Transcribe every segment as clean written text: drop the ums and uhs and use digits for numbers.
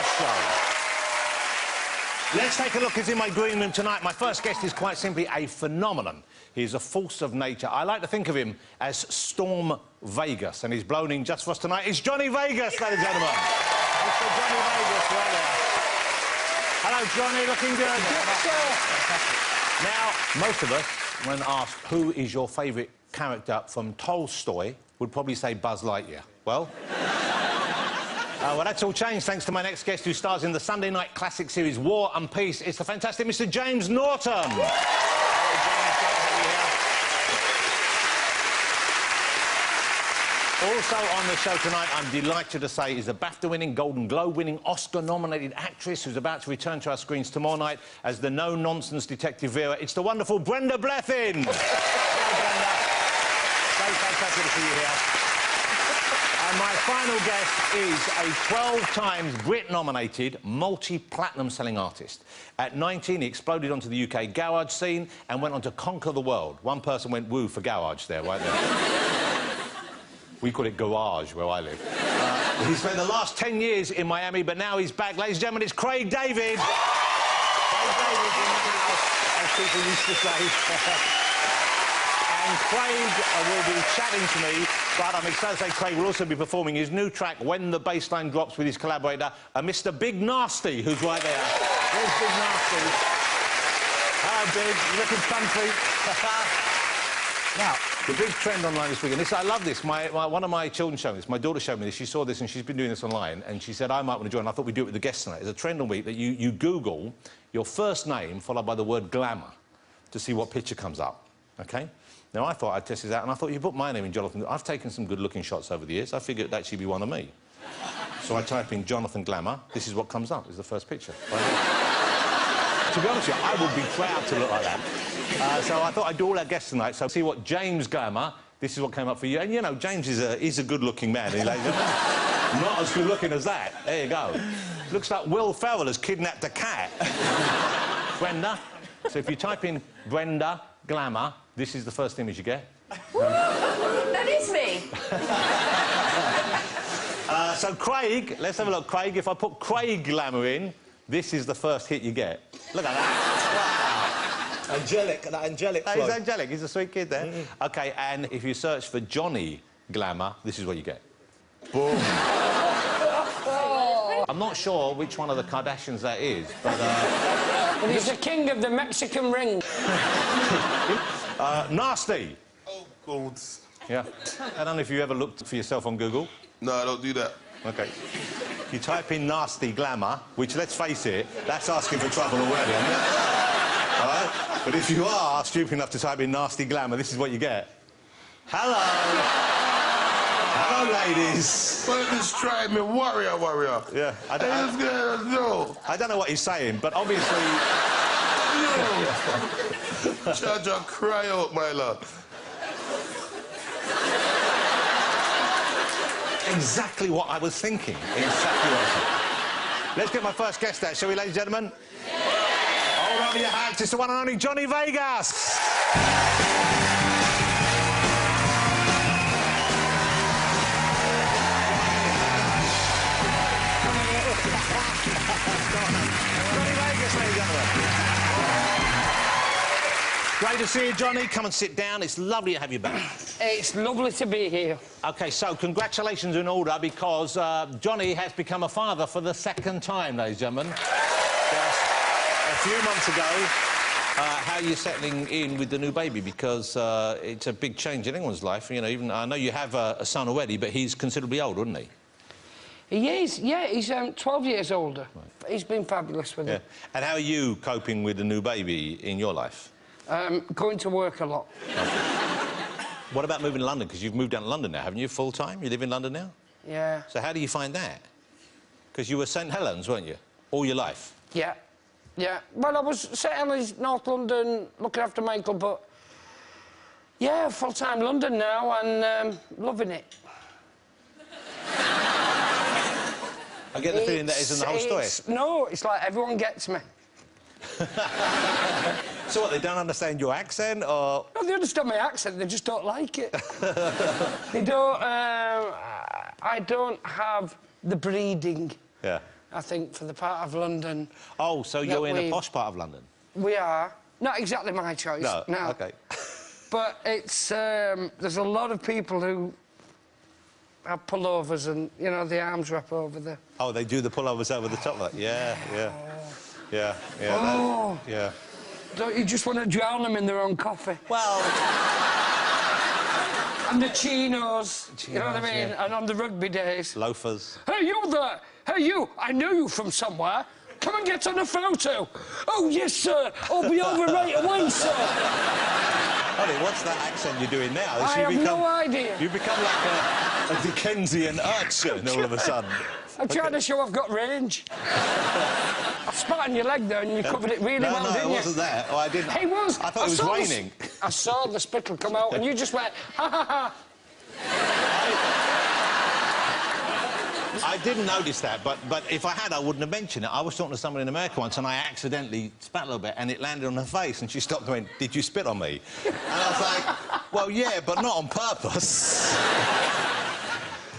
our show. Let's take a look who's in my green room tonight. My first guest is quite simply a phenomenon. He's a force of nature. I like to think of him as Storm Vegas, and he's blown in just for us tonight. It's Johnny Vegas, ladies and gentlemen. Mr. Johnny Vegas, right there. Hello, Johnny, looking good. Now, most of us, when asked who is your favourite character from Tolstoy, would probably say Buzz Lightyear. Well... well, that's all changed thanks to my next guest who stars in the Sunday night classic series War and Peace. It's the fantastic Mr. James Norton. Also on the show tonight, I'm delighted to say, is a BAFTA-winning, Golden Globe-winning, Oscar-nominated actress who's about to return to our screens tomorrow night as the no-nonsense detective Vera. It's the wonderful Brenda Blethyn. Hello, Brenda. So fantastic to see you here. And my final guest is a 12 times Brit-nominated, multi-platinum selling artist. At 19, he exploded onto the UK garage scene and went on to conquer the world. One person went woo for garage there, right there. We call it garage where I live. He spent the last 10 years in Miami, but now he's back. Ladies and gentlemen, it's Craig David. Craig David in the house, as people used to say. And Craig will be chatting to me, but I'm excited to say Craig will also be performing his new track, When the Bassline Drops, with his collaborator, Mr. Big Nasty, who's right there. There's Big Nasty. Hello, Big. You looking country? Now, the big trend online this weekend, I love this. One of my children showed me this. My daughter showed me this. She saw this and she's been doing this online, and she said, I might want to join. I thought we'd do it with the guests tonight. There's a trend on week that you Google your first name followed by the word glamour to see what picture comes up, OK? Now, I thought I'd test this out, and I thought, you put my name in Jonathan... I've taken some good-looking shots over the years. I figured it'd actually be one of me. So I type in Jonathan Glamour. This is what comes up, is the first picture. To be honest with you, I would be proud to look like that. So I thought I'd do all our guests tonight, so see what James Glamour... This is what came up for you. And, you know, James is a good-looking man. He's like, not as good-looking as that. There you go. Looks like Will Ferrell has kidnapped a cat. Brenda. So if you type in Brenda Glamour... This is the first image you get. That is me. So, Craig, let's have a look. Craig, if I put Craig Glamour in, this is the first hit you get. Look at that. Wow. Angelic, that angelic flow. He's angelic. He's a sweet kid there. OK, and if you search for Johnny Glamour, this is what you get. Boom. I'm not sure which one of the Kardashians that is, but... Well, he's the king of the Mexican ring. Nasty. Oh, God. Yeah. I don't know if you ever looked for yourself on Google. No, I don't do that. OK. You type in Nasty Glamour, which, let's face it, that's asking for trouble already, isn't it? All right? But if you are stupid enough to type in Nasty Glamour, this is what you get. Hello. Hello, ladies. Well, just try me, warrior. Yeah. I don't know what he's saying, but obviously... Jaja, cry out, my love. Exactly what I was thinking. Exactly what I was thinking. Let's get my first guest out, shall we, ladies and gentlemen? Yeah. Hold on your hats, it's the one and only Johnny Vegas. Johnny Vegas, ladies and gentlemen. Great to see you, Johnny. Come and sit down. It's lovely to have you back. It's lovely to be here. OK, so congratulations in order, because Johnny has become a father for the second time, ladies and gentlemen. Just a few months ago, how are you settling in with the new baby? Because it's a big change in anyone's life. You know, even I know you have a son already, but he's considerably older, isn't he? He is, yeah. He's 12 years older. Right. He's been fabulous with it. And how are you coping with the new baby in your life? Going to work a lot. What about moving to London? Because you've moved down to London now, haven't you, full-time? You live in London now? Yeah. So how do you find that? Because you were St Helens, weren't you? All your life? Yeah. Yeah. Well, I was St Helens, North London, looking after Michael, but... Yeah, full-time London now, and loving it. I get the feeling that isn't the whole story. No, it's like everyone gets me. So what, they don't understand your accent, or...? No, they understand my accent, they just don't like it. They don't... I don't have the breeding. Yeah. I think, for the part of London. Oh, so you're in a posh part of London? We are. Not exactly my choice. No. OK. But it's... there's a lot of people who have pullovers and, you know, the arms wrap over the... Oh, they do the pullovers over the top of that? Yeah, yeah. Yeah, yeah. Oh! Yeah. Don't you just want to drown them in their own coffee? Well... And the chinos, you know what I mean? Yeah. And on the rugby days... Loafers. Hey, you there! Hey, you! I know you from somewhere. Come and get on a photo. Oh, yes, sir. I'll be over right away, sir. Honey, what's that accent you're doing now? I have no idea. You become like a Dickensian urchin all of a sudden. I'm trying to show I've got range. I spat on your leg there and you covered it really well, didn't you? No, it wasn't that. Oh, I didn't. It was. I thought it was raining. I saw the spittle come out and you just went, ha, ha, ha. I didn't notice that, but if I had, I wouldn't have mentioned it. I was talking to someone in America once and I accidentally spat a little bit and it landed on her face and she stopped and went, "Did you spit on me?" And I was like, well, yeah, but not on purpose.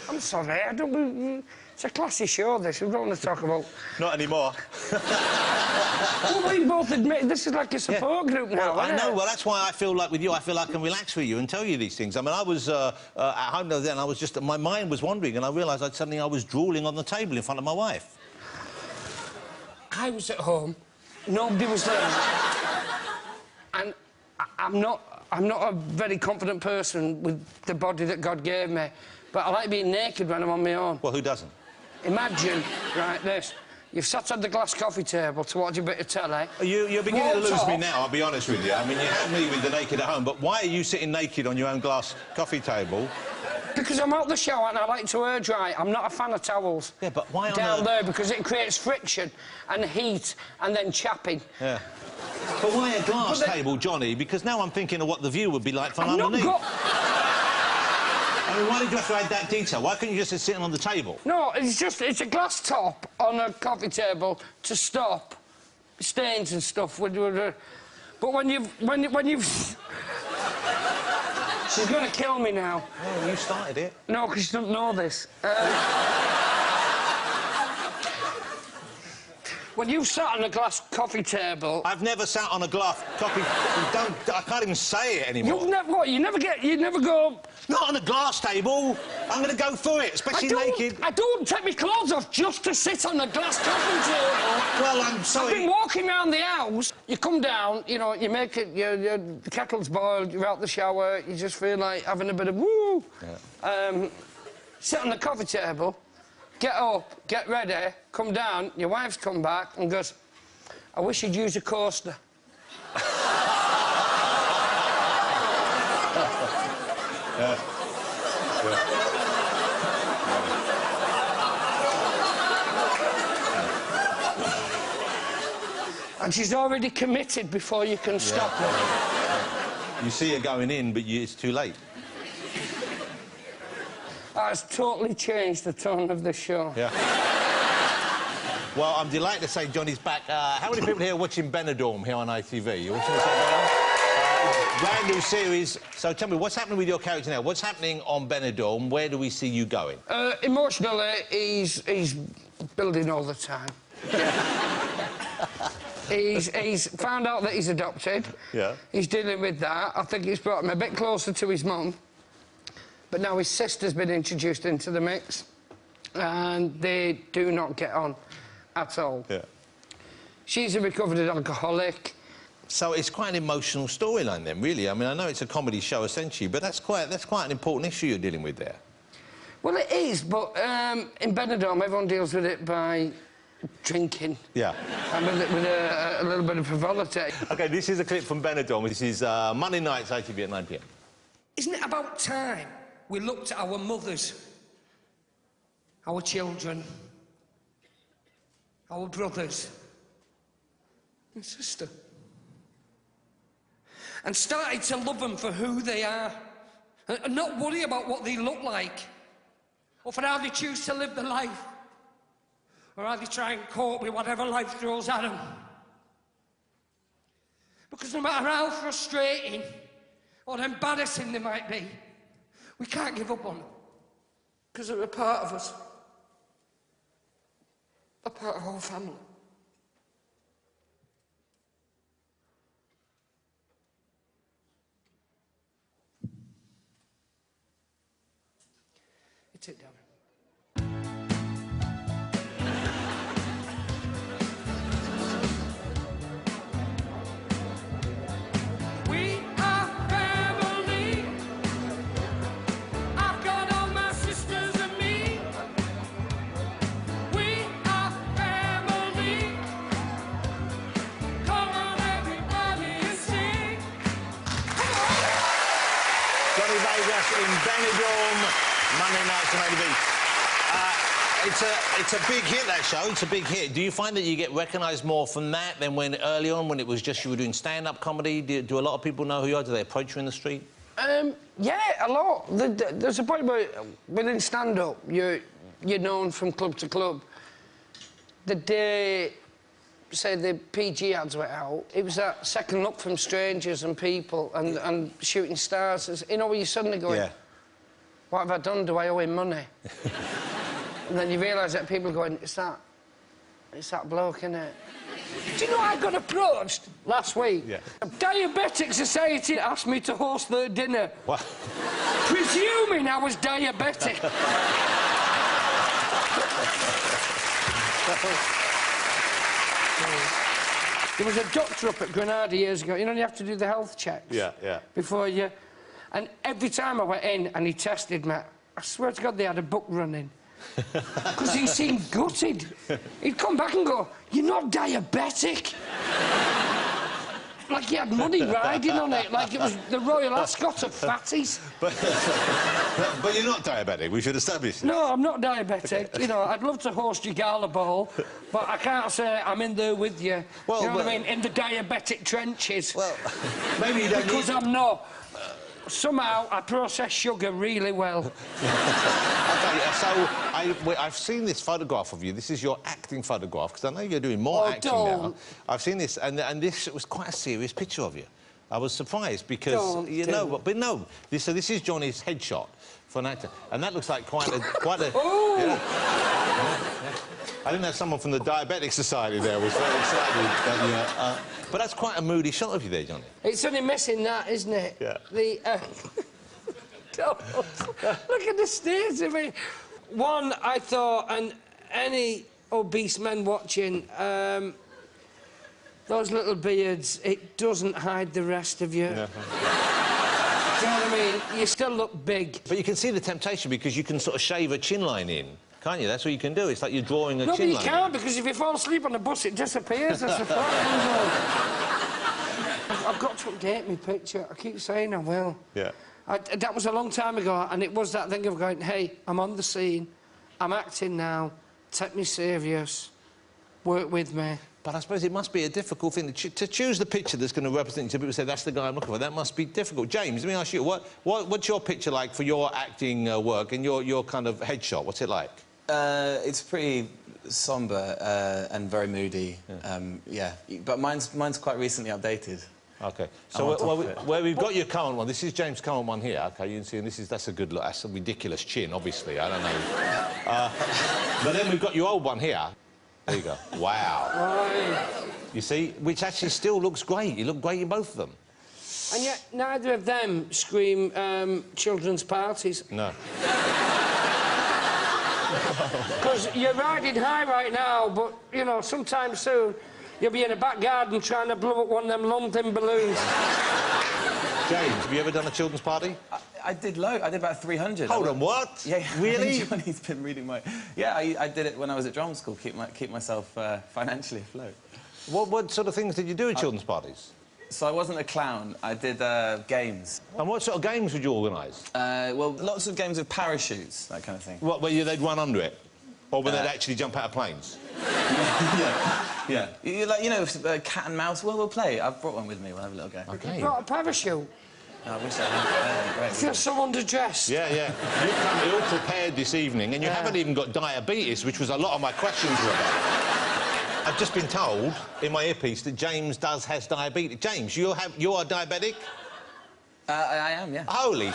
I'm sorry, I don't... It's a classy show, this. We don't want to talk about... Not anymore. Well, we both admit this is like a support group now, Well, I know. it? Well, that's why I feel like with you, I feel I can relax with you and tell you these things. I mean, I was at home the other day and I was just... My mind was wandering and I realised suddenly I was drooling on the table in front of my wife. I was at home, nobody was there. And I'm not a very confident person with the body that God gave me, but I like being naked when I'm on my own. Well, who doesn't? Imagine, right, this. You've sat at the glass coffee table to watch a bit of telly. You're beginning to lose me now, I'll be honest with you. I mean, you had me with the naked at home, but why are you sitting naked on your own glass coffee table? Because I'm out the shower and I like to air dry. I'm not a fan of towels. Yeah, but why on down earth... there, because it creates friction and heat and then chapping. Yeah. But why a glass table, Johnny? Because now I'm thinking of what the view would be like from underneath. I mean, why did you have to add that detail? Why couldn't you just sit sitting on the table? No, it's a glass top on a coffee table to stop stains and stuff. But when you've... She's going to kill me now. Oh, you started it. No, because she doesn't know this. When you've sat on a glass coffee table... I've never sat on a glass coffee... I can't even say it anymore. You've never... What? You never go... Not on a glass table. I'm going to go through it, especially naked. I don't take my clothes off just to sit on a glass coffee table. Well, I'm sorry. I've been walking around the house. You come down, you know, you make it... the kettle's boiled, you're out the shower, you just feel like having a bit of woo. Yeah. Sit on the coffee table, get up, get ready, come down, your wife's come back and goes, "I wish you'd use a coaster." Yeah. And she's already committed before you can stop her. You see her going in, but it's too late. That's totally changed the tone of the show. Yeah. Well, I'm delighted to say Johnny's back. How many people here are watching Benidorm here on ITV? You watching this? Brand new series. So tell me, what's happening with your character now? What's happening on Benidorm? Where do we see you going? Emotionally, he's building all the time. He's found out that he's adopted. Yeah. He's dealing with that. I think he's brought him a bit closer to his mum. But now his sister's been introduced into the mix. And they do not get on at all. Yeah. She's a recovered alcoholic. So it's quite an emotional storyline then, really. I mean, I know it's a comedy show, essentially, but that's quite an important issue you're dealing with there. Well, it is, but in Benidorm, everyone deals with it by drinking. Yeah. And with a little bit of frivolity. OK, this is a clip from Benidorm. This is Monday nights, ITV at 9 p.m. Isn't it about time we looked at our mothers, our children, our brothers and sister, and started to love them for who they are, and not worry about what they look like, or for how they choose to live their life, or how they try and cope with whatever life throws at them. Because no matter how frustrating or embarrassing they might be, we can't give up on them, because they're a part of us. About the whole family. It's it, darling. We are family. I've got all my sisters and me. We are family. Come on, everybody, and sing. Johnny Vegas in Benidorm, Monday nights on ADB. It's a big hit, that show. It's a big hit. Do you find that you get recognised more from that than when early on, when it was just you were doing stand-up comedy? Do a lot of people know who you are? Do they approach you in the street? Yeah, a lot. There's a point where within stand-up, you're known from club to club. The day, say, the PG ads went out, it was that second look from strangers and people and shooting stars. You know, where you're suddenly going, Yeah. what have I done? Do I owe him money? And then you realise that people are going, it's that bloke, innit? Do you know I got approached last week? Yeah. A Diabetic Society asked me to host their dinner. What? Presuming I was diabetic. There was a doctor up at Granada years ago. You know, you have to do the health checks. Yeah, yeah. Before you... And every time I went in and he tested me, I swear to God they had a book running. Because he seemed gutted. He'd come back and go, you're not diabetic. Like he had money riding on it, like it was the Royal Ascot of fatties. But you're not diabetic, we should establish this. No, I'm not diabetic. You know, I'd love to host your gala ball, but I can't say I'm in there with you. Well, you know what I mean? In the diabetic trenches. Well, maybe you don't Because I'm not. Somehow, I process sugar really well. OK, so I've seen this photograph of you. This is your acting photograph, because I know you're doing more acting now. I've seen this, and this was quite a serious picture of you. I was surprised, because, you know... But no, this is Johnny's headshot for an actor, and that looks like quite a... Oh! Yeah. I think that's someone from the Diabetic Society there was very excited. But that's quite a moody shot of you there, Johnny. It's only missing that, isn't it? Yeah. Look at the stares of me. One, I thought, and any obese men watching, those little beards, it doesn't hide the rest of you. Yeah. Do you know what I mean? You still look big. But you can see the temptation, because you can sort of shave a chin line in, can't you? That's what you can do. It's like you're drawing a chin line. No, but you can't, because if you fall asleep on the bus, it disappears. I've got to update my picture. I keep saying I will. Yeah. That was a long time ago, and it was that thing of going, hey, I'm on the scene, I'm acting now, take me serious, work with me. But I suppose it must be a difficult thing to choose the picture that's going to represent you. So people say, that's the guy I'm looking for. That must be difficult. James, let me ask you, what's your picture like for your acting work and your kind of headshot? What's it like? It's pretty sombre and very moody. Yeah. But mine's quite recently updated. OK. So where we've got your current one, this is James' current one here, OK, you can see, and that's a good look. That's a ridiculous chin, obviously, I don't know. But then we've got your old one here. There you go. Wow. Right. You see? Which actually still looks great. You look great in both of them. And yet, neither of them scream children's parties. No. Because you're riding high right now, but, you know, sometime soon, you'll be in a back garden trying to blow up one of them London balloons. James, have you ever done a children's party? I did low. I did about 300. Hold on, what? Yeah, really? Johnny's been reading my... Yeah, I did it when I was at drama school, keep myself financially afloat. What sort of things did you do at children's parties? So I wasn't a clown. I did games. And what sort of games would you organise? Well, lots of games with parachutes, that kind of thing. What, where they'd run under it? Or where they'd actually jump out of planes? Yeah. You know, cat and mouse. Well, we'll play. I've brought one with me. We'll have a little go. OK. You brought a parachute? I wish I had. Great. I feel so underdressed. Yeah, yeah. You've come ill prepared this evening, and you haven't even got diabetes, which was a lot of my questions were about. I've just been told in my earpiece that James has diabetes. James, you are diabetic? I am, yeah. Holy.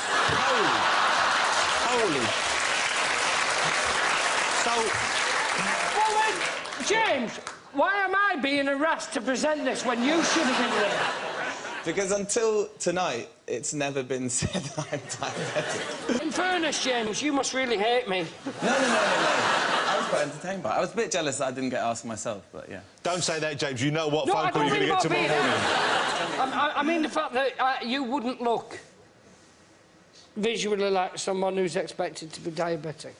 So... Well, James, why am I being harassed to present this when you should have been there? Because until tonight, it's never been said that I'm diabetic. In fairness, James, you must really hate me. No. I was quite entertained by it. I was a bit jealous that I didn't get asked myself, but yeah. Don't say that, James. You know what No, phone call you're going to get tomorrow morning. I mean the fact that you wouldn't look visually like someone who's expected to be diabetic.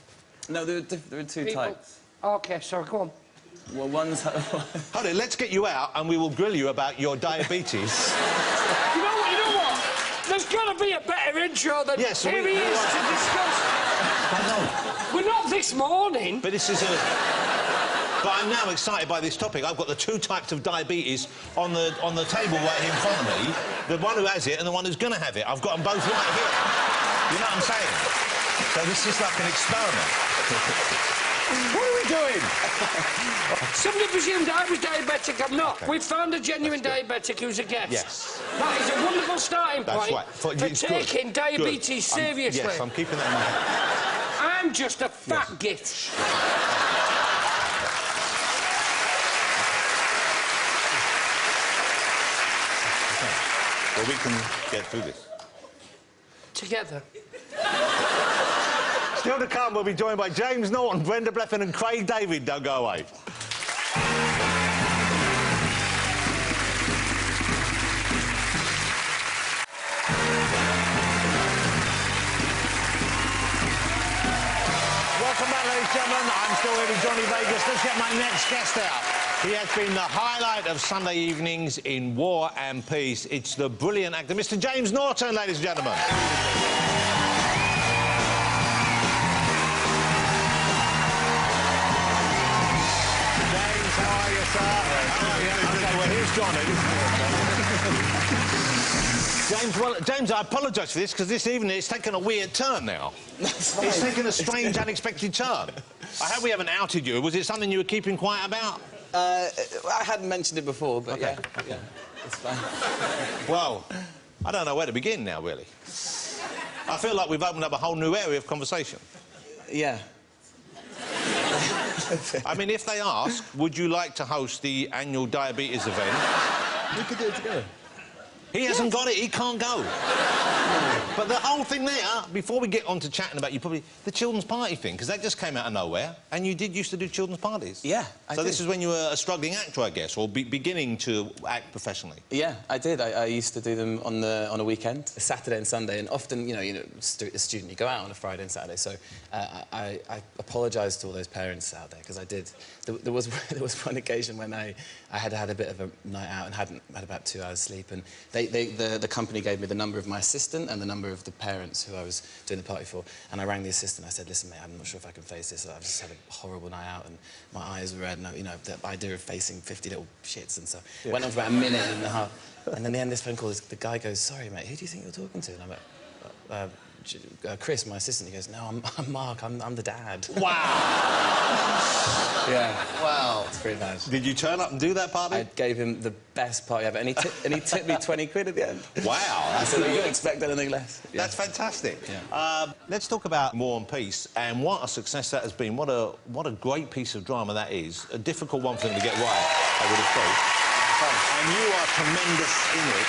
No, there are two types. OK, sorry, go on. Well, one's... Hold it, let's get you out and we will grill you about your diabetes. You know what? There's got to be a better intro than yes, here he is to discuss... I know. We're not this morning. But this is a... But I'm now excited by this topic. I've got the two types of diabetes on the table right here in front of me. The one who has it and the one who's going to have it. I've got them both right here. You know what I'm saying? So this is like an experiment. What are we doing? Somebody presumed I was diabetic. I'm not. Okay. We've found a genuine diabetic who's a guest. Yes. That is a wonderful starting point right. for taking diabetes seriously. Yes, I'm keeping that in mind. I'm just a fat git. Well, we can get through this. Together. Still to come, we'll be joined by James Norton, Brenda, Blethyn and Craig David. Don't go away. Welcome back, ladies and gentlemen. I'm still here with Johnny Vegas. Let's get my next guest out. He has been the highlight of Sunday evenings in War and Peace. It's the brilliant actor, Mr. James Norton, ladies and gentlemen. James, how are you, sir? OK, well, here's Johnny. James, I apologise for this, because this evening it's taken a weird turn now. It's taken a strange, unexpected turn. I hope we haven't outed you. Was it something you were keeping quiet about? I hadn't mentioned it before, but yeah, it's fine. Well, I don't know where to begin now, really. I feel like we've opened up a whole new area of conversation. Yeah. I mean, if they ask, would you like to host the annual diabetes event? We could do it together. He hasn't got it, he can't go. But the whole thing there, before we get on to chatting about the children's party thing, because that just came out of nowhere, and you used to do children's parties. Yeah, I did. So this is when you were a struggling actor, I guess, or beginning to act professionally. Yeah, I did. I used to do them on a weekend, a Saturday and Sunday, and often, a student, you go out on a Friday and Saturday, so I apologise to all those parents out there, because I did. There was one occasion when I had had a bit of a night out and hadn't had about 2 hours sleep, and the company gave me the number of my assistant and the number of the parents who I was doing the party for, and I rang the assistant. I said, "Listen, mate, I'm not sure if I can face this. I've just had a horrible night out, and my eyes were red. And the idea of facing 50 little shits and so." It went on for about a minute and a half, and then the end of this phone call, the guy goes, "Sorry, mate, who do you think you're talking to?" And I'm like, Chris, my assistant. He goes, "No, I'm Mark. I'm the dad." Wow. Yeah. Wow. It's pretty bad. Did you turn up and do that party? I gave him the best party ever, and he tipped me 20 quid at the end. Wow. I said, "You don't expect anything less." Yeah. That's fantastic. Yeah. Let's talk about War and Peace and what a success that has been. What a great piece of drama that is. A difficult one for them to get right, I would have thought. And you are tremendous in it.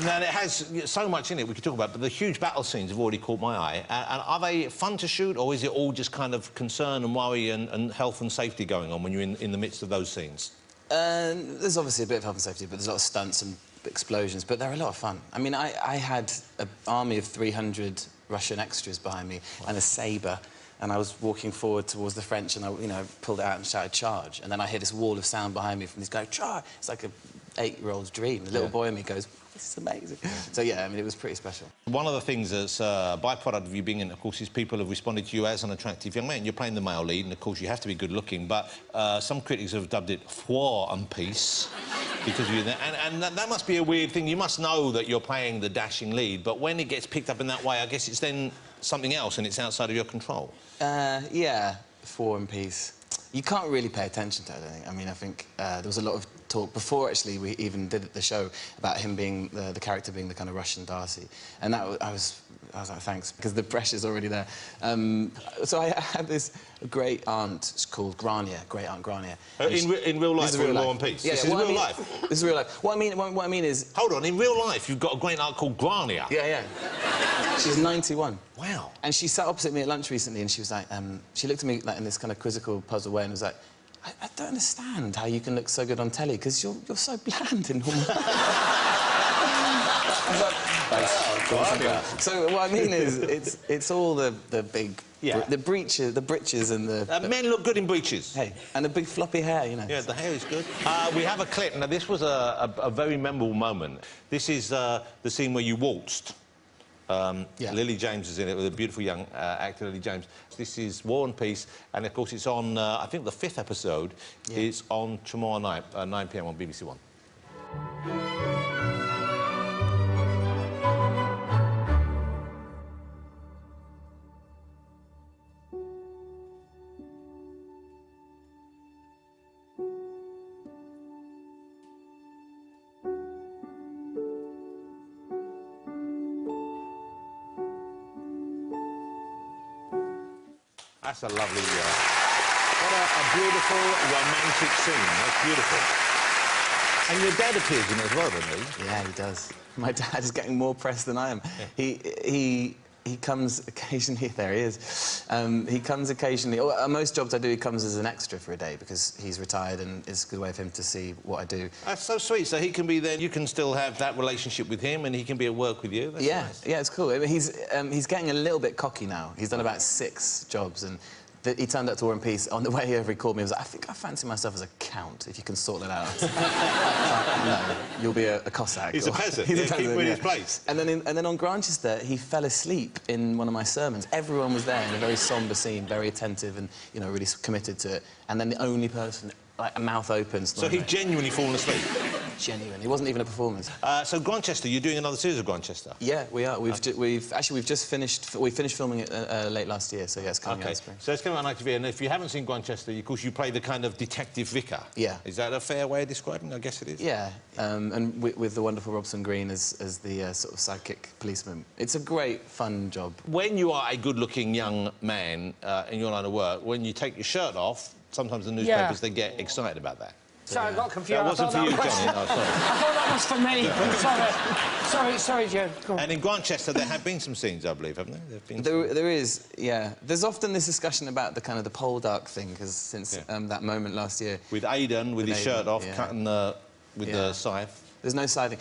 Now, it has so much in it we could talk about, but the huge battle scenes have already caught my eye. And are they fun to shoot, or is it all just kind of concern and worry and health and safety going on when you're in the midst of those scenes? There's obviously a bit of health and safety, but there's a lot of stunts and explosions, but they're a lot of fun. I mean, I had an army of 300 Russian extras behind me and a sabre, and I was walking forward towards the French, and I pulled it out and shouted, "Charge!" And then I hear this wall of sound behind me from this guy, "Charge!" It's like a 8-year-old's dream. The little boy in me goes, "This is amazing." So, yeah, I mean, it was pretty special. One of the things that's a byproduct of you being in, of course, is people have responded to you as an attractive young man. You're playing the male lead, and, of course, you have to be good-looking, but some critics have dubbed it War and Peace because you're there. And that must be a weird thing. You must know that you're playing the dashing lead, but when it gets picked up in that way, I guess it's then something else and it's outside of your control. Yeah, War and Peace. You can't really pay attention to it, I don't think. I mean, I think there was a lot of talk before actually we even did the show about him being the character being the kind of Russian Darcy, and that I was like, thanks, because the pressure's already there. So I had this great aunt called Grania, great aunt Grania. In real life, or in War and Peace? Yeah, this is real life. This is real life. What I mean is. Hold on, in real life, you've got a great aunt called Grania. Yeah. She's 91. Wow. And she sat opposite me at lunch recently, and she was like, she looked at me like in this kind of quizzical, puzzled way, and was like, I don't understand how you can look so good on telly, because you're so bland in normal. So what I mean is, it's all the big, the breeches and the... men look good in breeches. Hey, and the big floppy hair, you know. Yeah, the hair is good. We have a clip. Now, this was a very memorable moment. This is the scene where you waltzed. Lily James is in it with a beautiful young actor, Lily James. This is War and Peace, and of course it's on, I think the 5th episode is on tomorrow night, 9 p.m. on BBC One. That's a lovely... what a beautiful, romantic scene. That's beautiful. And your dad appears in it as well, doesn't he? Yeah, he does. My dad is getting more press than I am. Yeah. He comes occasionally... There he is. He comes occasionally... most jobs I do, he comes as an extra for a day, because he's retired and it's a good way for him to see what I do. That's so sweet. So he can be there, you can still have that relationship with him, and he can be at work with you. That's nice. Yeah, it's cool. I mean, he's getting a little bit cocky now. He's done about 6 jobs, and he turned up to War and Peace. On the way over, he called me and was like, I think I fancy myself as a count, if you can sort that out. No, you'll be a Cossack. He's a peasant. He's a peasant, keep him in his place. And then on Grantchester, he fell asleep in one of my sermons. Everyone was there in a very sombre scene, very attentive and, you know, really committed to it. And then the only person, like, a mouth open... So he'd genuinely fallen asleep? Genuine. It wasn't even a performance. So Grantchester, you're doing another series of Grantchester? Yeah, we are. We've just finished... We finished filming it late last year, so yeah, it's coming out in spring. So it's coming out on ITV, and if you haven't seen Grantchester, of course, you play the kind of detective vicar. Yeah. Is that a fair way of describing it? I guess it is. Yeah, and with the wonderful Robson Green as the sort of sidekick policeman. It's a great, fun job. When you are a good-looking young man in your line of work, when you take your shirt off, sometimes the newspapers, they get excited about that. Sorry, I got confused. That wasn't for you, Johnny. Oh, sorry. I thought that was for me. Sorry, Joe. Go on. And in Grantchester, there have been some scenes, I believe, haven't there? There is, yeah. There's often this discussion about the kind of the pole dark thing, because since that moment last year... With Aidan, with his shirt off, cutting with the scythe. There's no scything.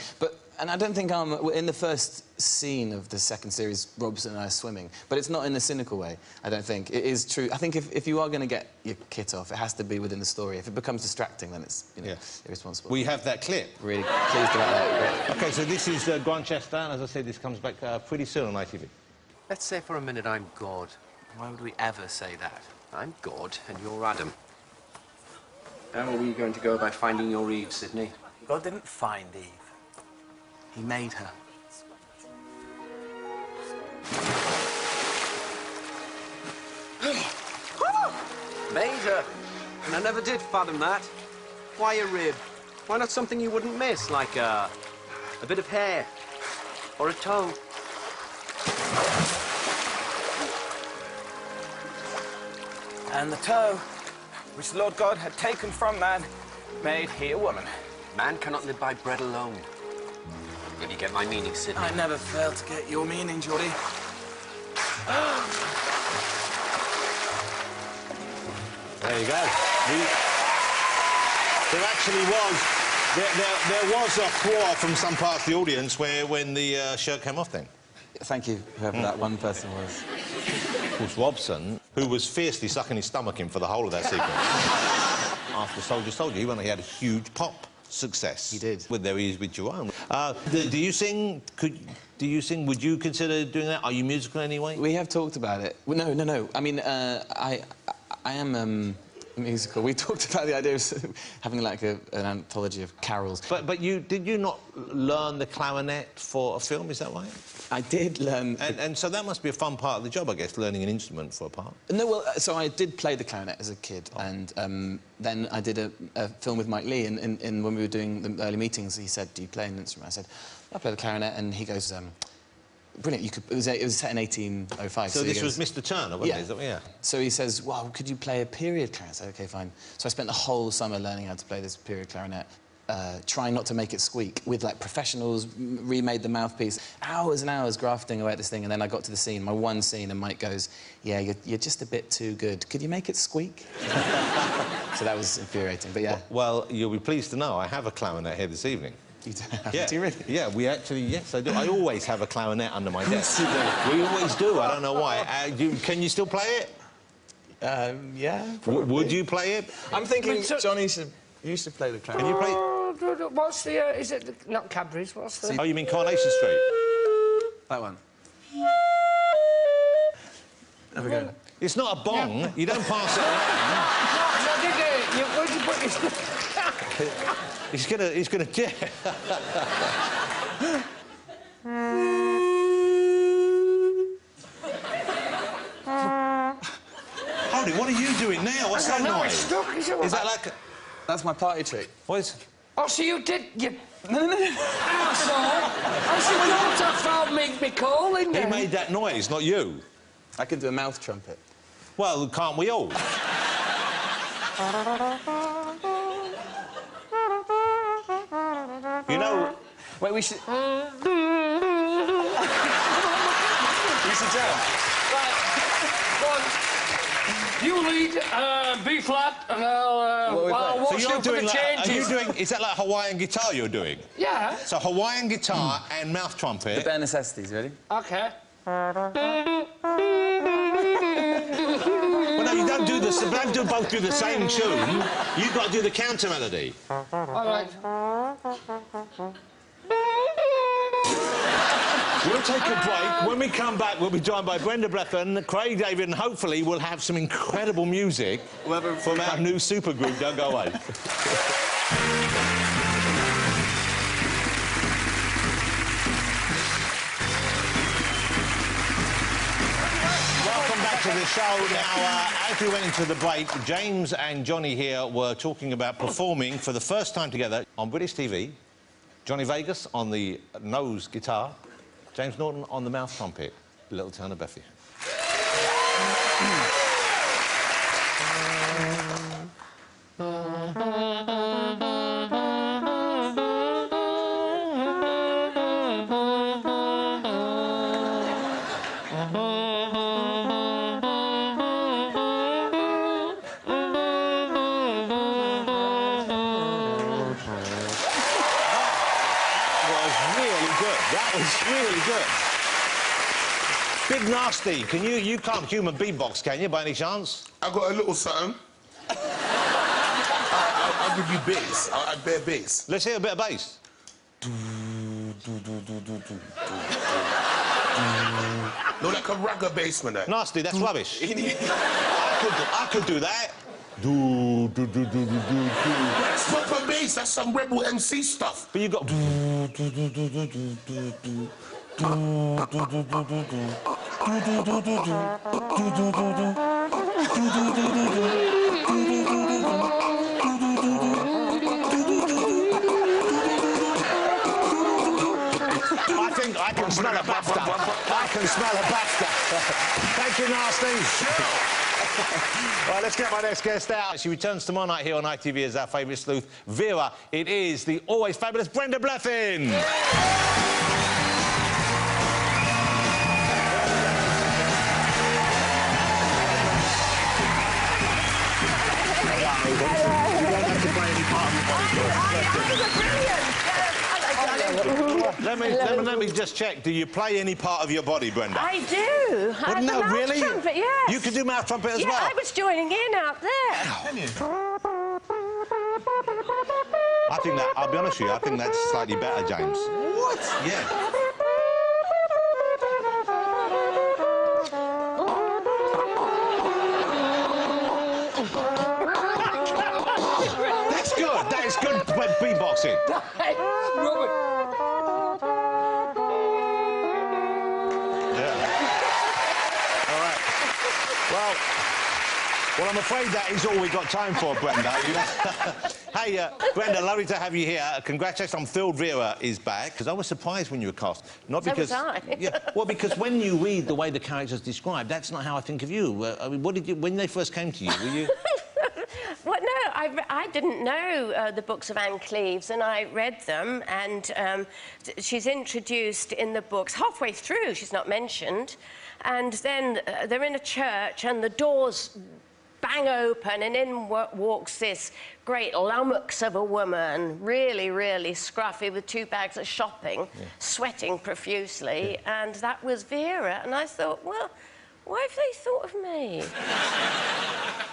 And I don't think in the first scene of the second series, Robson and I are swimming, but it's not in a cynical way, I don't think. It is true. I think if you are going to get your kit off, it has to be within the story. If it becomes distracting, then it's, you know, irresponsible. We have that clip. Really pleased about that. Great. OK, so this is Grantchester, and as I said, this comes back pretty soon on ITV. Let's say for a minute I'm God. Why would we ever say that? I'm God, and you're Adam. How are we going to go about finding your Eve, Sydney? God didn't find Eve. He made her. Made her? And I never did fathom that. Why a rib? Why not something you wouldn't miss, like a bit of hair? Or a toe? And the toe, which the Lord God had taken from man, made he a woman. Man cannot live by bread alone. Did you get my meaning, Sydney? I never failed to get your meaning, Geordie. There you go. There actually was... There was applause from some parts of the audience when the shirt came off then. Thank you, whoever that one person was. Of course, Robson, who was fiercely sucking his stomach in for the whole of that sequence. After Soldier, he had a huge pop success. He did. With There He Is with Jerome. Do you sing? Do you sing? Would you consider doing that? Are you musical anyway? We have talked about it. Well, no. I mean, I am musical. We talked about the idea of having like an anthology of carols. But did you not learn the clarinet for a film? Is that right? I did learn... And so that must be a fun part of the job, I guess, learning an instrument for a part. No, well, so I did play the clarinet as a kid, and then I did a film with Mike Lee, and when we were doing the early meetings, he said, do you play an instrument? I said, I play the clarinet, and he goes, brilliant, you could... It was set in 1805. So this was Mr. Turner, wasn't it? Yeah. So he says, well, could you play a period clarinet? I said, OK, fine. So I spent the whole summer learning how to play this period clarinet, trying not to make it squeak, with, like, professionals, remade the mouthpiece, hours and hours grafting away at this thing, and then I got to the scene, my one scene, and Mike goes, yeah, you're just a bit too good. Could you make it squeak? So that was infuriating, but yeah. Well, you'll be pleased to know I have a clarinet here this evening. You do? Yeah. Do you really? Yeah, we actually... Yes, I do. I always have a clarinet under my desk. We always do. I don't know why. Can you still play it? Yeah. Would you play it? I'm thinking Johnny you should play the clarinet. Can you play... What's the... is it not Cadbury's? What's the... Oh, you mean Coronation Street? That one. There we go. It's not a bong. Yeah. You don't pass it around. No, did you? Where'd you put your... He's gonna... Howdy, what are you doing now? What's that noise? Stuck. Is that like... That's my party trick. What is... Oh, so you did... You... No. Arsehole. I should not have found me calling He made that noise, not you. I can do a mouth trumpet. Well, can't we all? You know... Wait, we should... we should jam. Right. One. You lead B flat, and I'll watch you for the changes. Are you doing... Is that like Hawaiian guitar you're doing? Yeah. So Hawaiian guitar and mouth trumpet. The bare necessities, ready? OK. Well, no, you don't do this. Don't both do the same tune. You've got to do the counter melody. All right. We'll take a break. When we come back, we'll be joined by Brenda, Blethyn, Craig David, and hopefully we'll have some incredible music from our new supergroup. Don't go away. Welcome back to the show. Now, as we went into the break, James and Johnny here were talking about performing for the first time together on British TV. Johnny Vegas on the nose guitar, James Norton on the mouth trumpet, Little Town of Blethyn. That was really good. Big Nasty, can you can't human beatbox, can you, by any chance? I got a little something. I'll give you bass. I'll add bare bass. Let's hear a bit of bass. No, like a ragga bass, man. Nasty, that's rubbish. I could do that. That's proper bass. That's some rebel MC stuff. But you got. I can smell a BAFTA. I can smell a BAFTA. Thank you, Nasty. Right, let's get my next guest out. She returns tomorrow night here on ITV as our favourite sleuth, Vera. It is the always fabulous Brenda Blethyn. Let me just check. Do you play any part of your body, Brenda? I do. Well, no, really? Trumpet, yes. You can do mouth trumpet as well? Yeah, I was joining in out there. Can you? I think that, I'll be honest with you, I think that's slightly better, James. What? Yeah. beatboxing. Robert. All right. Well, I'm afraid that is all we've got time for, Brenda. Hey, Brenda, lovely to have you here. Congratulations, I'm thrilled Vera is back, because I was surprised when you were cast. Not So because... was I. Yeah, well, because when you read the way the character's described, that's not how I think of you. I mean, what did you... When they first came to you, were you... Well, no, I didn't know the books of Anne Cleeves, and I read them, and she's introduced in the books halfway through. She's not mentioned, and then they're in a church, and the doors bang open, and in walks this great lummox of a woman, really, really scruffy, with 2 bags of shopping, sweating profusely, and that was Vera. And I thought, well, why have they thought of me?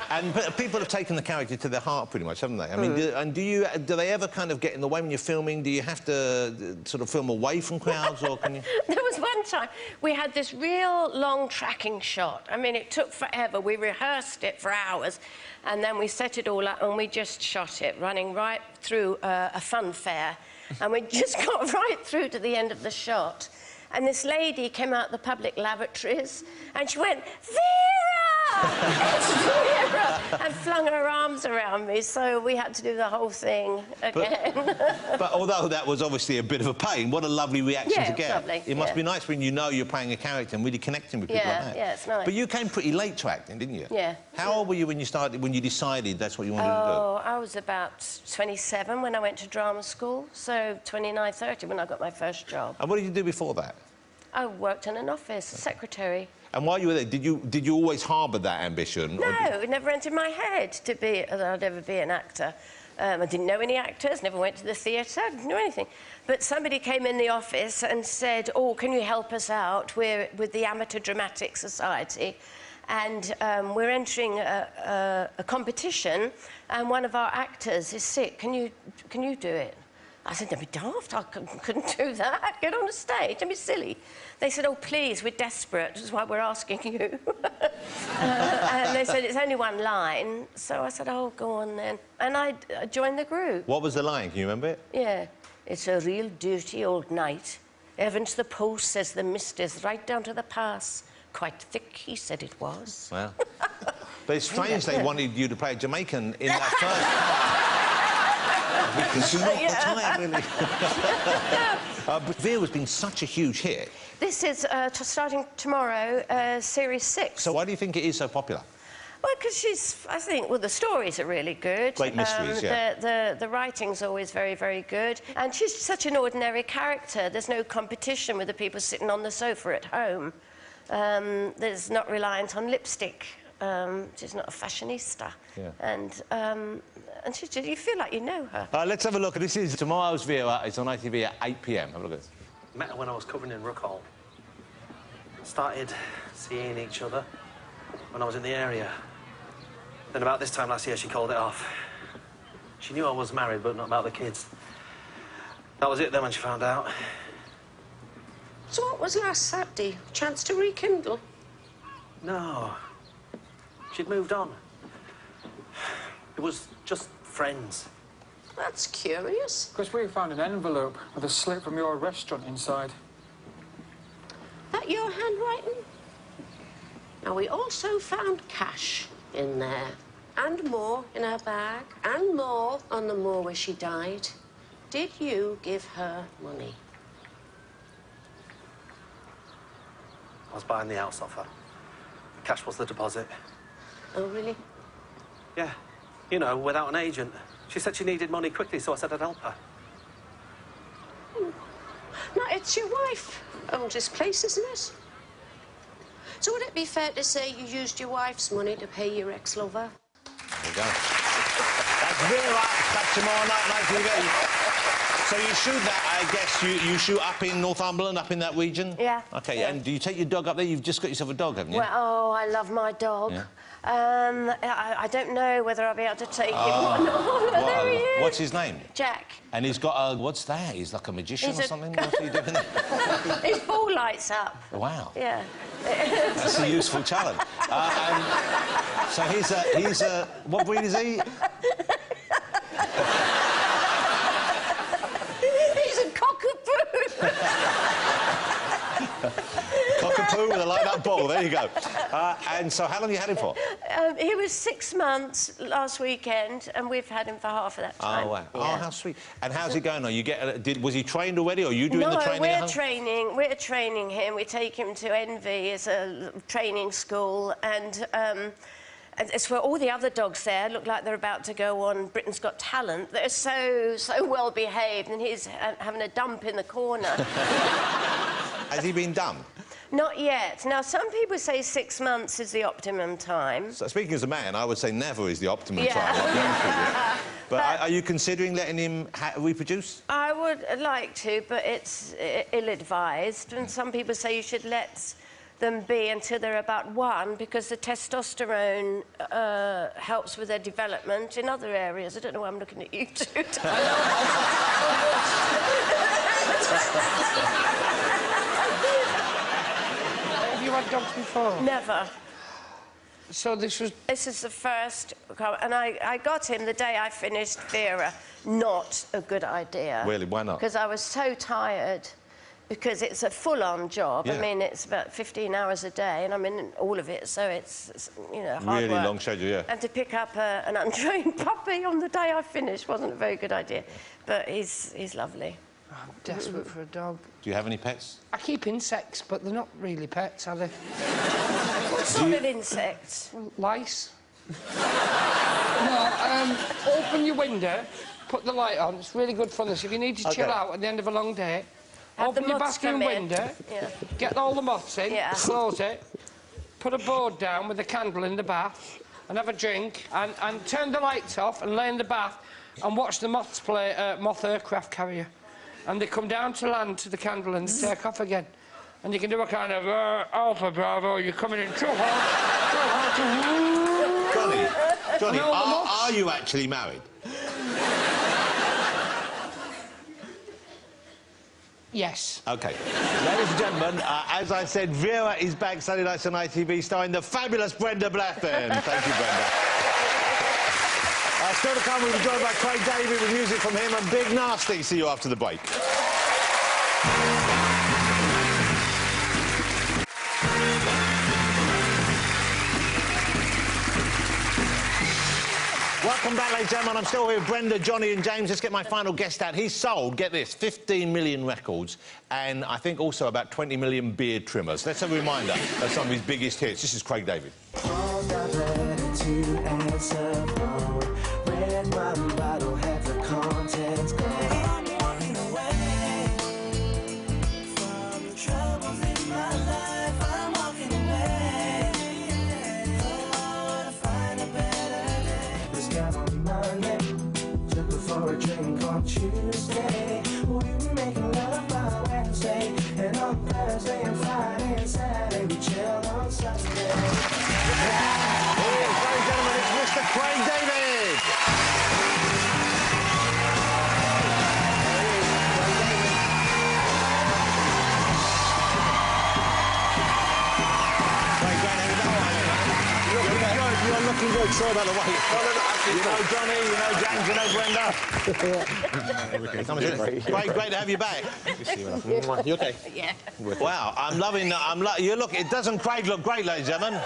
And people have taken the character to their heart, pretty much, haven't they? I mean, do they ever kind of get in the way when you're filming? Do you have to sort of film away from crowds, or can you...? There was one time we had this real long tracking shot. I mean, it took forever. We rehearsed it for hours, and then we set it all up, and we just shot it, running right through a fun fair. And we just got right through to the end of the shot. And this lady came out the public lavatories, and she went, Vera! It's Vera! And flung her arms around me, so we had to do the whole thing again. But although that was obviously a bit of a pain, what a lovely reaction to get. Lovely, it must be nice when you know you're playing a character and really connecting with people like that. Yeah, it's nice. But you came pretty late to acting, didn't you? Yeah. How old were you when you decided that's what you wanted to do? Oh, I was about 27 when I went to drama school, so 29, 30 when I got my first job. And what did you do before that? I worked in an office, secretary. And while you were there, did you always harbour that ambition? No, it never entered my head that I'd ever be an actor. I didn't know any actors, never went to the theatre, didn't know anything. But somebody came in the office and said, oh, can you help us out? We're with the Amateur Dramatic Society, and we're entering a competition, and one of our actors is sick. Can you do it? I said, don't be daft, I couldn't do that. Get on the stage, don't be silly. They said, oh, please, we're desperate, that's why we're asking you. And they said, it's only one line. So I said, oh, go on then. And I joined the group. What was the line? Can you remember it? Yeah. It's a real dirty old night. Evans the post says the mist is right down to the pass. Quite thick, he said it was. Well, but it's strange they wanted you to play a Jamaican in that first part. Because you're not the type, really. But Vera's been such a huge hit. This is starting tomorrow, Series 6. So why do you think it is so popular? Well, because I think, the stories are really good. Great mysteries, yeah. The writing's always very, very good. And she's such an ordinary character. There's no competition with the people sitting on the sofa at home. There's not reliant on lipstick. She's not a fashionista. Yeah. And you feel like you know her. Let's have a look. This is tomorrow's Vera. It's on ITV at 8 p.m. Have a look at this. Met her when I was covering in Ruckhall. Started seeing each other when I was in the area. Then about this time last year, she called it off. She knew I was married, but not about the kids. That was it then when she found out. So what was last Saturday? Chance to rekindle? No. She'd moved on. It was just friends. That's curious. Because we found an envelope with a slip from your restaurant inside. That your handwriting? Now, we also found cash in there. And more in her bag. And more on the moor where she died. Did you give her money? I was buying the house off her. Cash was the deposit. Oh, really? Yeah. You know, without an agent. She said she needed money quickly, so I said I'd help her. Now, it's your wife owns this place, isn't it? So would it be fair to say you used your wife's money to pay your ex-lover? There we go. That's Vera. Back tomorrow night, So you shoot that, I guess, you shoot up in Northumberland, up in that region? Yeah. OK, yeah. and do you take your dog up there? You've just got yourself a dog, haven't you? Well, oh, I love my dog. Yeah. I don't know whether I'll be able to take him or not. There he is. What's his name? Jack. And he's got a... What's that? He's like a magician or something? What's he doing? His ball lights up. Wow. Yeah. That's a useful talent. So he's a... What breed is he? like that ball. There you go. And so how long have you had him for? He was 6 months last weekend, and we've had him for half of that time. Oh, wow. Yeah. Oh, how sweet. And how's it going? Was he trained already, or are you doing the training at home? We're training him. We take him to Envy. It's a training school, and it's where all the other dogs there look like they're about to go on Britain's Got Talent. They're so well behaved, and he's having a dump in the corner. Has he been done? Not yet. Now, some people say 6 months is the optimum time. So, speaking as a man, I would say never is the optimum time. But are you considering letting him reproduce? I would like to, but it's ill-advised. And some people say you should let them be until they're about 1, because the testosterone helps with their development in other areas. I don't know why I'm looking at you two. Have you had dogs before? Never. So this is the first, and I got him the day I finished Vera. Not a good idea. Really? Why not? Because I was so tired. Because it's a full-on job. Yeah. I mean, it's about 15 hours a day, and I'm in all of it, so it's you know, hard really work. long schedule, yeah. And to pick up an untrained puppy on the day I finished wasn't a very good idea. But he's lovely. I'm desperate for a dog. Do you have any pets? I keep insects, but they're not really pets, are they? What sort of insects? Lice. No, open your window, put the light on. It's really good fun. This. If you need to chill out at the end of a long day, open your bathroom window, get all the moths in, close it, put a board down with a candle in the bath, and have a drink, and turn the lights off and lay in the bath and watch the moths play moth aircraft carrier. And they come down to land to the candle and they take off again. And you can do a kind of, Alpha Bravo, you're coming in too hard, Johnny, are you actually married? Yes. OK. Ladies and gentlemen, as I said, Vera is back Saturday nights on ITV, starring the fabulous Brenda Blethyn. Thank you, Brenda. Still to come, we'll be joined by Craig David with music from him and Big Nasty. See you after the break. Welcome back, ladies and gentlemen. I'm still here with Brenda, Johnny and James. Let's get my final guest out. He's sold, get this, 15 million records and I think also about 20 million beard trimmers. Let's have a reminder of some of his biggest hits. This is Craig David. Tuesday, we were making love by Wednesday, and on Thursday and Friday and Saturday we chilled on Sunday. Ladies and gentlemen, it's Mr. Craig David. You're looking good. Sorry about the wait. You know Johnny, you know James, you know Brenda. Great to have you back. You okay? Yeah. Wow, I'm loving that. You look. It doesn't Craig look great, ladies and gentlemen?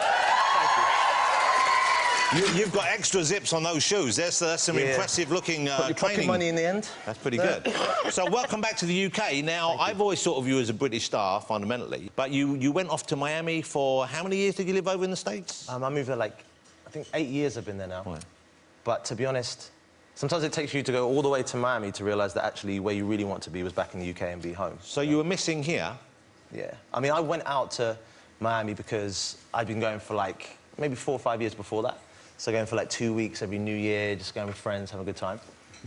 You've got extra zips on those shoes. That's some impressive-looking training. Pocket money in the end. That's pretty good. So, welcome back to the UK. Now, I've always thought of you as a British star, fundamentally, but you went off to Miami for how many years did you live over in the States? I moved there, like, I think 8 years I've been there now. Right. But to be honest, sometimes it takes you to go all the way to Miami to realise that actually where you really want to be was back in the UK and be home. So you were missing here? Yeah. I mean, I went out to Miami because I'd been going for, like, maybe 4 or 5 years before that. So going for, like, 2 weeks every New Year, just going with friends, having a good time.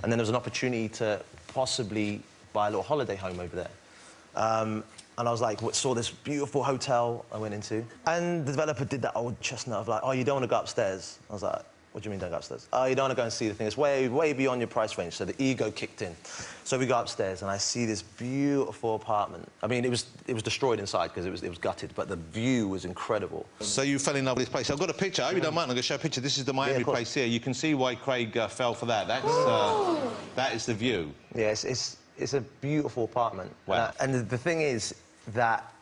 And then there was an opportunity to possibly buy a little holiday home over there. And I was like, saw this beautiful hotel I went into. And the developer did that old chestnut of like, oh, you don't want to go upstairs. I was like, what do you mean don't go upstairs? Oh, you don't want to go and see the thing. It's way beyond your price range. So the ego kicked in. So we go upstairs and I see this beautiful apartment. I mean, it was destroyed inside because it was gutted, but the view was incredible. So you fell in love with this place. I've got a picture. I hope you don't mind. I'm going to show a picture. This is the Miami place here. You can see why Craig fell for that. That is the view. Yeah, it's a beautiful apartment. Wow. And the thing is that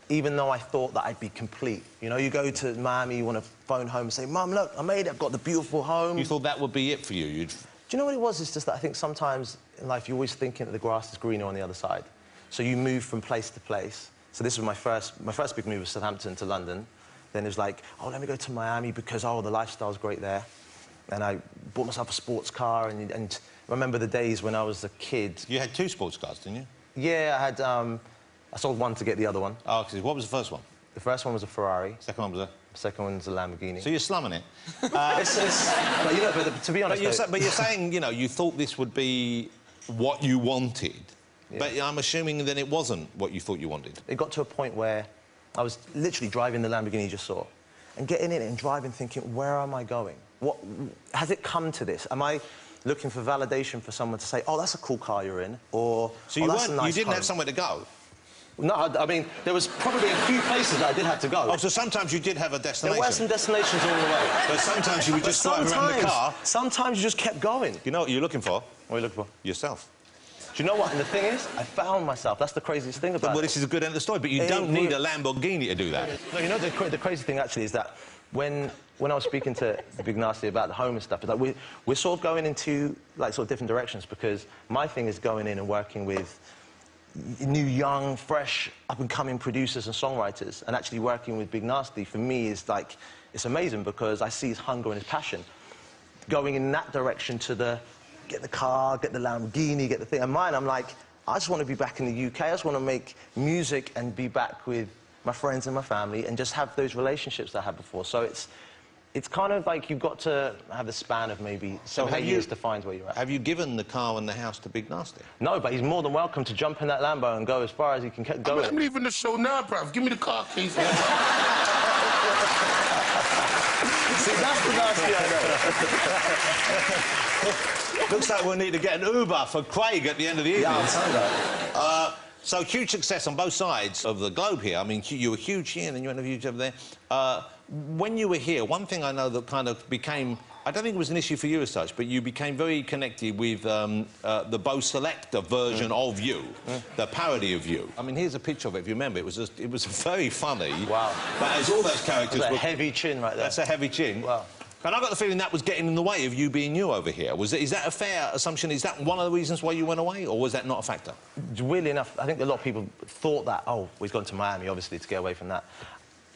even though I thought that I'd be complete. You know, you go to Miami, you want to phone home and say, Mum, look, I made it, I've got the beautiful home. You thought that would be it for you? Do you know what it was? It's just that I think sometimes in life you're always thinking that the grass is greener on the other side. So you move from place to place. So this was my first big move was Southampton to London. Then it was like, oh, let me go to Miami because, oh, the lifestyle's great there. And I bought myself a sports car and I remember the days when I was a kid. You had 2 sports cars, didn't you? Yeah, I had, I sold one to get the other one. Oh, because what was the first one? The first one was a Ferrari. Second one was a? The second one's a Lamborghini. So you're slumming it. But, you know, but to be honest... But you're saying, you know, you thought this would be what you wanted, but I'm assuming then it wasn't what you thought you wanted. It got to a point where I was literally driving the Lamborghini you just saw, and getting in it and driving thinking, where am I going? What, has it come to this? Am I looking for validation for someone to say, oh, that's a cool car you're in, or, so you, oh, that's a nice you didn't home. have somewhere to go? No, I mean, there was probably a few places that I did have to go. Oh, so sometimes you did have a destination? There were some destinations all the way. But sometimes you would just drive around the car? Sometimes you just kept going. You know what you're looking for? What are you looking for? Yourself. Do you know what? And the thing is, I found myself. That's the craziest thing about it. Well, this is a good end of the story, but you don't need a Lamborghini to do that. No, you know, the crazy thing, actually, is that when I was speaking to the Big Nasty about the home and stuff, it's like we're sort of going into, like, sort of different directions, because my thing is going in and working with new, young, fresh, up-and-coming producers and songwriters, and actually working with Big Nasty, for me, is like, it's amazing, because I see his hunger and his passion. Going in that direction to get the car, get the Lamborghini, get the thing. And mine, I'm like, I just want to be back in the UK. I just want to make music and be back with my friends and my family and just have those relationships that I had before. So it's kind of like you've got to have a span of maybe 7 or 8 years to find where you're at. Have you given the car and the house to Big Nasty? No, but he's more than welcome to jump in that Lambo and go as far as he can go. I'm leaving the show now, bruv. Give me the car keys. See, that's the Nasty I know. Looks like we'll need to get an Uber for Craig at the end of the evening. Yeah, I'll tell that. So huge success on both sides of the globe here. I mean, you were huge here and then you went huge over there. When you were here, one thing I know that kind of became... I don't think it was an issue for you as such, but you became very connected with the Bo Selector version of you, the parody of you. I mean, here's a picture of it, if you remember. It was very funny. Wow. But as all those characters... That's a heavy chin right there. That's a heavy chin. Wow. And I got the feeling that was getting in the way of you being you over here. Is that a fair assumption? Is that one of the reasons why you went away, or was that not a factor? Weirdly enough, I think a lot of people thought that, oh, we've gone to Miami, obviously, to get away from that.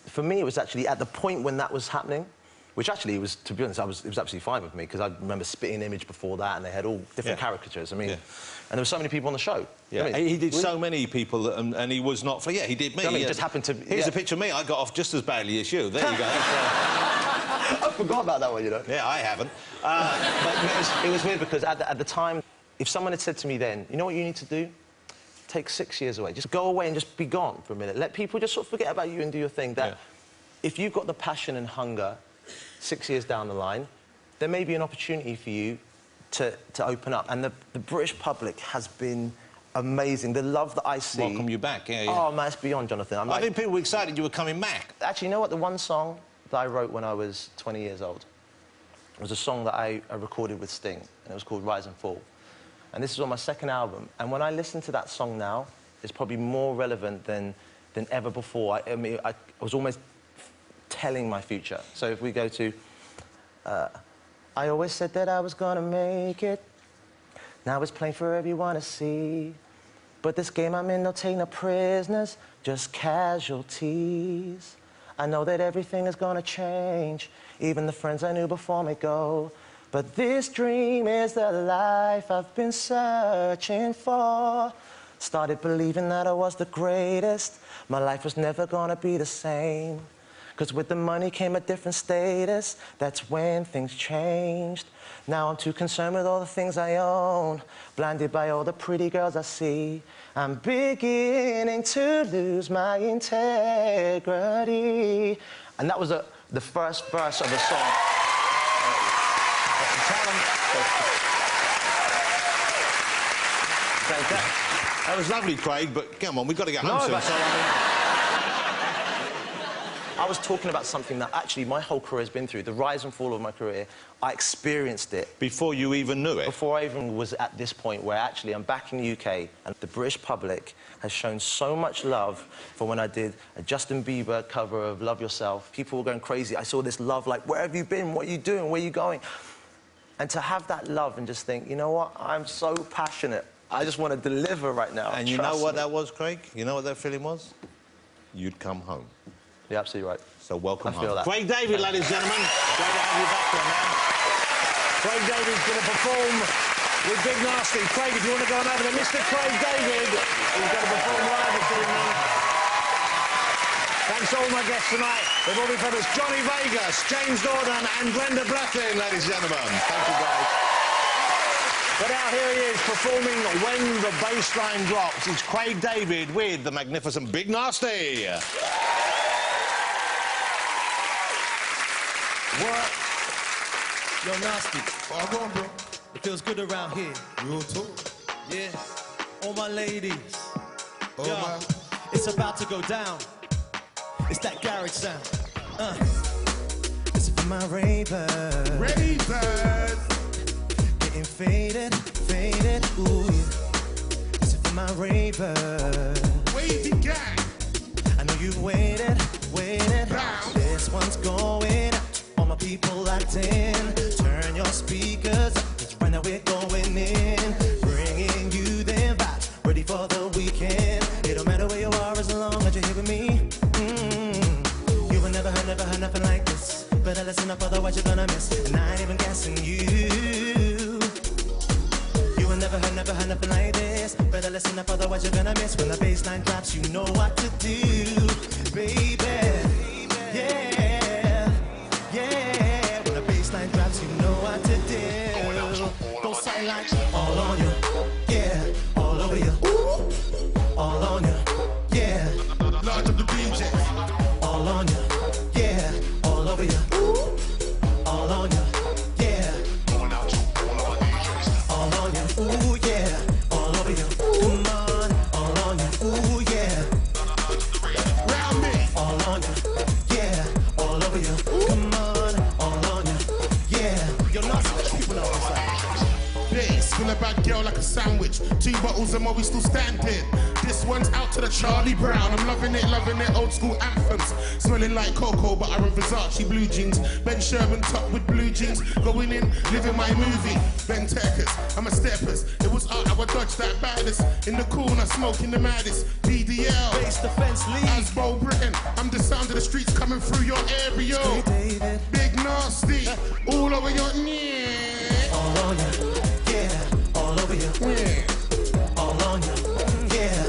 For me, it was actually at the point when that was happening, which actually was, to be honest, it was absolutely fine with me, because I remember Spitting Image before that, and they had all different caricatures. I mean, and there were so many people on the show. Yeah, I mean, he did so many people, and he was not... Yeah, he did me. I mean, it just happened to... Here's a picture of me. I got off just as badly as you. There you go. I forgot about that one, you know. Yeah, I haven't. But it was weird, because at the time, if someone had said to me then, you know what you need to do? Take 6 years away. Just go away and just be gone for a minute. Let people just sort of forget about you and do your thing. That if you've got the passion and hunger 6 years down the line, there may be an opportunity for you to open up. And the British public has been amazing. The love that I see... Welcome you back, yeah. Oh, man, it's beyond, Jonathan. I think people were excited you were coming back. Actually, you know what? The one song that I wrote when I was 20 years old was a song that I recorded with Sting, and it was called Rise and Fall. And this is on my second album. And when I listen to that song now, it's probably more relevant than ever before. I mean, I was almost telling my future. So if we go to... I always said that I was gonna make it. Now it's plain for everyone to see. But this game I'm in, don't take no prisoners, just casualties. I know that everything is gonna change. Even the friends I knew before may go. But this dream is the life I've been searching for. Started believing that I was the greatest. My life was never gonna be the same. 'Cause with the money came a different status. That's when things changed. Now I'm too concerned with all the things I own. Blinded by all the pretty girls I see. I'm beginning to lose my integrity. And that was the first verse of the song. That was lovely, Craig, but come on, we've got to get home soon. But... So, I was talking about something that actually my whole career has been through, the rise and fall of my career. I experienced it. Before you even knew it? Before I even was at this point where actually I'm back in the UK and the British public has shown so much love for when I did a Justin Bieber cover of Love Yourself. People were going crazy. I saw this love like, where have you been? What are you doing? Where are you going? And to have that love and just think, you know what? I'm so passionate. I just want to deliver right now. And you know what that was, Craig? You know what that feeling was? You'd come home. You're absolutely right. So welcome home. That. Craig David, ladies and gentlemen. Great to have you back there, man. Craig David's going to perform with Big Nasty. Craig, if you want to go on over to Mr. Craig David, he's going to perform live this evening. Thanks to all my guests tonight. They've all been famous. Johnny Vegas, James Norton and Brenda, ladies and gentlemen. Thank you, guys. But now here he is performing When the Bass Line Drops. It's Craig David with the magnificent Big Nasty. What? Yo, Nasty. Oh, go on, bro. It feels good around here. Real talk. Yeah. All my ladies. Oh, Yo, man. it's about to go down. It's that garage sound. This is for my ravers. Ravers. Getting faded, faded, ooh yeah. This is for my ravers. Wavy gang. I know you've waited, waited. Down. This one's going out. All my people locked in. Turn your speakers up, 'cause right now we're going in. Bringing you them vibes, ready for the weekend. It don't matter where you are as long as you're here with me. You will never heard nothing like this. Better listen up, otherwise you're gonna miss. And I ain't even guessing you. You will never heard nothing like this. Better listen up, otherwise you're gonna miss. When the bass line drops, you know what to do, baby. Yeah, yeah. When the bass line drops, you know what to do. Go say like all on you, yeah, all over you, all on you, yeah. Large up the DJ. All on you, yeah, all over you, all on you, yeah. All on you, ooh yeah, all over you. Come on, all on you, ooh yeah. Round me. All on you, yeah, all over you. Come on, all on you, yeah. You're not such people know what's like. Bass, full of bad girl like a sandwich. 2 bottles and more, we still standing. This one's out to the Charlie Brown. I'm loving it, old school anthems. Smelling like cocoa, but I'm in Versace blue jeans. Ben Sherman top with blue jeans. Going in, living my movie. Ben Tekers, I'm a steppers. It was art, I dodged that baddest. In the corner, smoking the maddest. PDL, Base defense league. Asbo Britain. I'm the sound of the streets coming through your area. Big Nasty, all over your neck. All on you, yeah, all over you, all on you, yeah.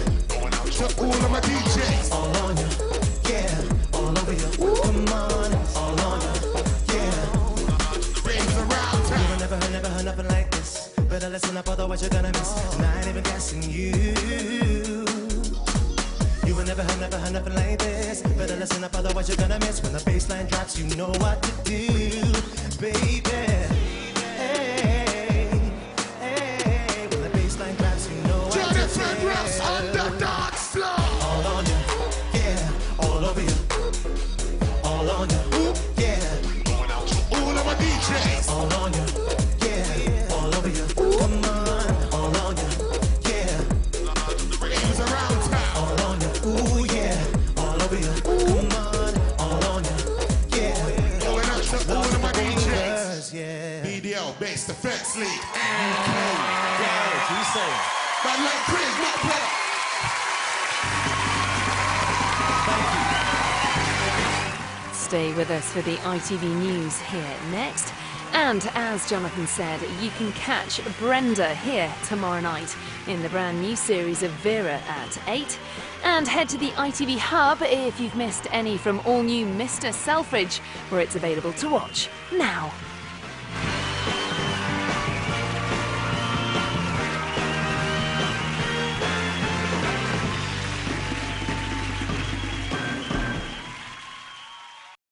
To all of my DJs. All on you, yeah, all over you. Come on, all on you, yeah. Rings around town. You will never heard nothing like this. Better listen up, otherwise you're gonna miss. And I ain't even guessing you. You will never heard nothing like this. Better listen up, otherwise you're gonna miss. When the bass line drops, you know what to do, baby. Hey, hey, when the bass line drops, you know what to do. Jonathan Ross on the dance floor. All on you, yeah, all over you, all on you, yeah. All of my DJs. All on you, yeah, all over you. Come on, all on you, yeah. Rings around town. All on you, ooh yeah, all over you. Come on, all on you, yeah. Going out to all of my DJs. Yeah. BDL, Bass Defense League. Yeah, you say. But like Chris, not better. Stay with us for the ITV News here next. And as Jonathan said, you can catch Brenda here tomorrow night in the brand new series of Vera at 8. And head to the ITV Hub if you've missed any from all new Mr. Selfridge, where it's available to watch now.